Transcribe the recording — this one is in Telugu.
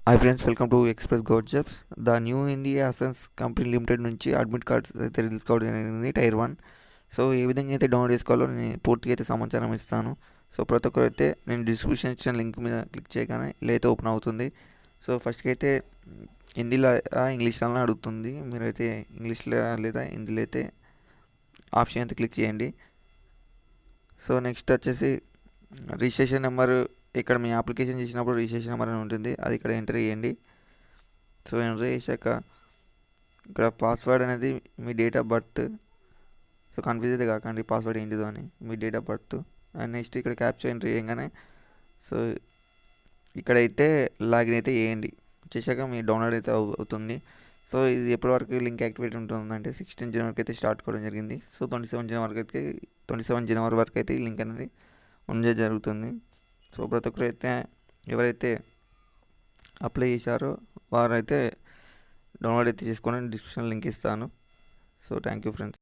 Hi friends, welcome to express govt jobs. The new India assurance company limited నుంచి అడ్మిట్ కార్డ్స్ అయితే రిలీజ్ కావడం జరిగింది, టైర్ 1. సో ఏ విధంగా అయితే డౌన్లోడ్ చేసుకోవాలో నేను పూర్తిగా అయితే సమాచారం ఇస్తాను. సో ప్రతి ఒక్కరు అయితే నేను డిస్క్రిప్షన్ ఇచ్చిన లింక్ మీద క్లిక్ చేయగానే ఇలా అయితే ఓపెన్ అవుతుంది. సో ఫస్ట్కి అయితే హిందీలో ఇంగ్లీష్లో అడుగుతుంది. మీరైతే ఇంగ్లీష్లో లేదా హిందీలో అయితే ఆప్షన్ అయితే క్లిక్ చేయండి. సో నెక్స్ట్ వచ్చేసి రిజిస్ట్రేషన్ నెంబర్, ఇక్కడ మీ అప్లికేషన్ చేసినప్పుడు రిజిస్ట్రేషన్ నెంబర్ అని ఉంటుంది, అది ఇక్కడ ఎంటర్ చేయండి. సో ఎంటర్ చేశాక ఇక్కడ పాస్వర్డ్ అనేది మీ date of birth. So confuse అయితే కాకండి పాస్వర్డ్ ఏంటిదో అని, మీ date of birth. And next ఇక్కడ క్యాప్చర్ ఎంటర్ చేయగానే సో ఇక్కడైతే లాగిన్ అయితే చేయండి. చేశాక మీ డౌన్లోడ్ అయితే అవుతుంది. సో ఇది ఎప్పటి వరకు లింక్ యాక్టివేట్ ఉంటుందంటే 16 జనవరికి అయితే స్టార్ట్ కావడం జరిగింది. సో 27 జనవరి వరకు అయితే ఈ లింక్ అనేది ఉండే జరుగుతుంది. సో ప్రతి ఒక్కరు అయితే ఎవరైతే అప్లై చేశారో వారైతే డౌన్లోడ్ అయితే చేసుకొని డిస్క్రిప్షన్ లింక్ ఇస్తాను. So thank you friends.